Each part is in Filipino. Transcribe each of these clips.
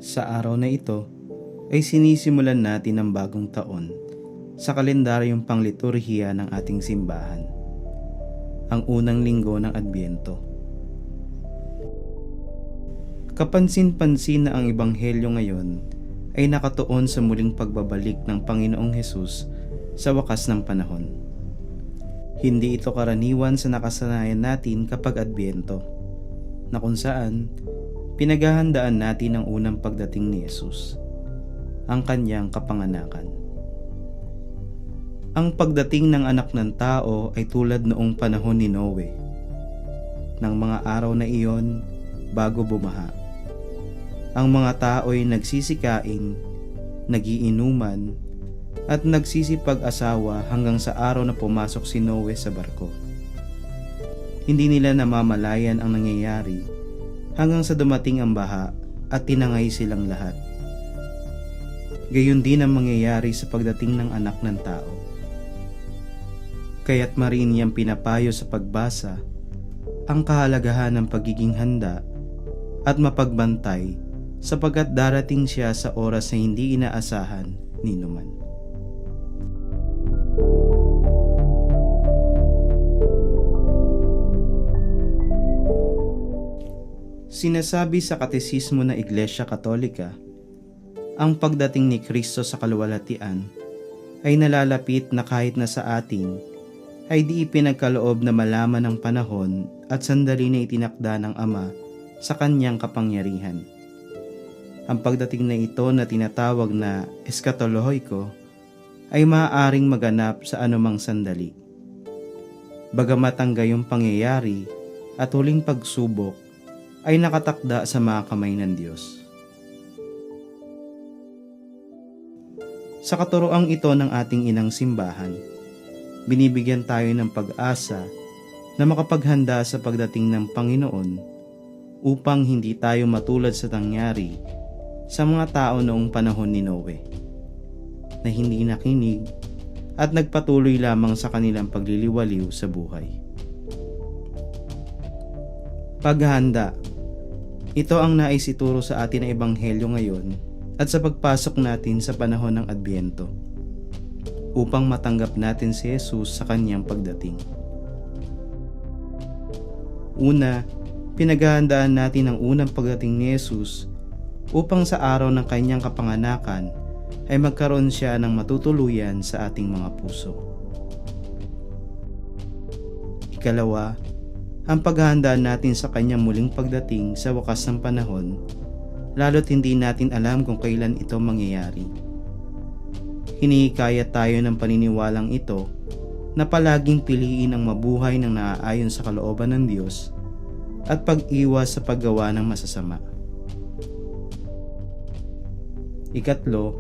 Sa araw na ito ay sinisimulan natin ang bagong taon sa kalendaryong pangliturhiya ng ating simbahan, ang unang linggo ng Adbyento. Kapansin-pansin na ang Ebanghelyo ngayon ay nakatuon sa muling pagbabalik ng Panginoong Hesus sa wakas ng panahon. Hindi ito karaniwan sa nakasanayan natin kapag Adbyento, na kung saan pinaghahandaan natin ang unang pagdating ni Hesus, ang kanyang kapanganakan. Ang pagdating ng anak ng tao ay tulad noong panahon ni Noe, ng mga araw na iyon bago bumaha. Ang mga tao'y nagsisikain, nagiinuman, at nagsisipag-asawa hanggang sa araw na pumasok si Noe sa barko. Hindi nila namamalayan ang nangyayari hanggang sa dumating ang baha at tinangay silang lahat. Gayon din ang mangyayari sa pagdating ng anak ng tao. Kaya't marin niyang pinapayo sa pagbasa ang kahalagahan ng pagiging handa at mapagbantay sapagkat darating siya sa oras na hindi inaasahan ni numan. Sinasabi sa Katesismo ng Iglesia Katolika, ang pagdating ni Kristo sa kaluwalhatian ay nalalapit na kahit na sa atin ay di ipinagkaloob na malaman ang panahon at sandali na itinakda ng Ama sa kanyang kapangyarihan. Ang pagdating na ito na tinatawag na eskatolohoiko ay maaaring maganap sa anumang sandali. Bagamat ang gayong pangyayari at huling pagsubok ay nakatakda sa mga kamay ng Diyos. Sa katuroang ito ng ating inang simbahan, binibigyan tayo ng pag-asa na makapaghanda sa pagdating ng Panginoon upang hindi tayo matulad sa nangyari sa mga tao noong panahon ni Noe, na hindi nakinig at nagpatuloy lamang sa kanilang pagliliwaliw sa buhay. Paghahanda. Ito ang nais ituro sa atin ng Ebanghelyo ngayon at sa pagpasok natin sa panahon ng Adbyento, upang matanggap natin si Jesus sa kanyang pagdating. Una, pinaghahandaan natin ang unang pagdating ni Jesus upang sa araw ng kanyang kapanganakan ay magkaroon siya ng matutuluyan sa ating mga puso. Ikalawa, ang paghahandaan natin sa kanyang muling pagdating sa wakas ng panahon, lalo't hindi natin alam kung kailan ito mangyayari. Hinihikayat tayo ng paniniwalang ito na palaging piliin ang mabuhay ng naaayon sa kalooban ng Diyos at pag-iwas sa paggawa ng masasama. Ikatlo,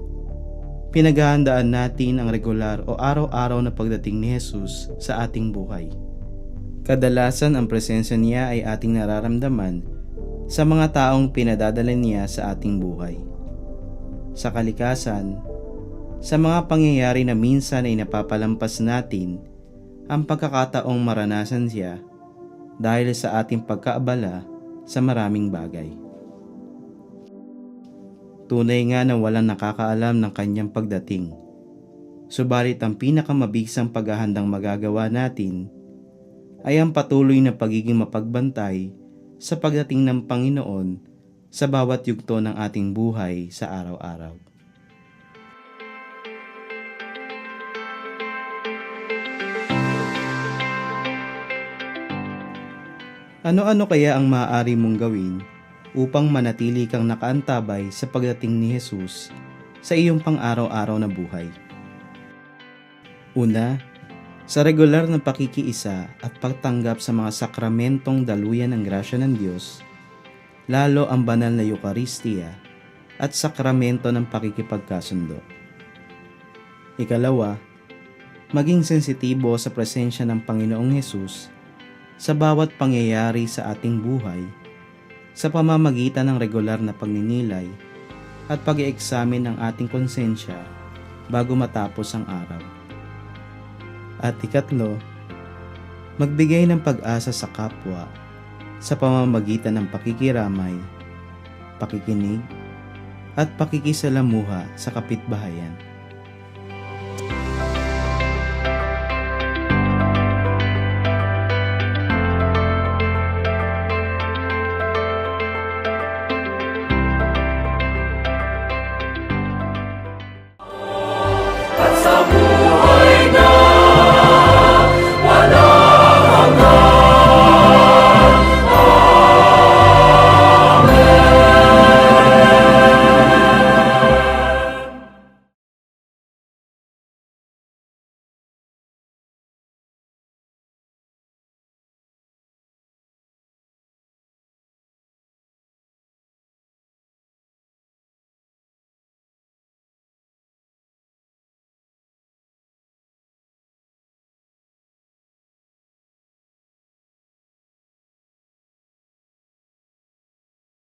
pinaghahandaan natin ang regular o araw-araw na pagdating ni Jesus sa ating buhay. Kadalasan ang presensya niya ay ating nararamdaman sa mga taong pinadadala niya sa ating buhay. Sa kalikasan, sa mga pangyayari na minsan ay napapalampas natin ang pagkakataong maranasan siya dahil sa ating pagkaabala sa maraming bagay. Tunay nga na walang nakakaalam ng kanyang pagdating. Subalit ang pinakamabigsang paghahandang magagawa natin ay ang patuloy na pagiging mapagbantay sa pagdating ng Panginoon sa bawat yugto ng ating buhay sa araw-araw. Ano-ano kaya ang maaari mong gawin upang manatili kang nakaantabay sa pagdating ni Jesus sa iyong pang-araw-araw na buhay? Una, sa regular na pakikiisa at pagtanggap sa mga sakramentong daluyan ng grasya ng Diyos, lalo ang banal na Eucharistia at sakramento ng pakikipagkasundo. Ikalawa, maging sensitibo sa presensya ng Panginoong Hesus sa bawat pangyayari sa ating buhay sa pamamagitan ng regular na pagninilay at pag-i-examine ng ating konsensya bago matapos ang araw. At ikatlo, magbigay ng pag-asa sa kapwa sa pamamagitan ng pakikiramay, pakikinig, at pakikisalamuha sa kapitbahayan.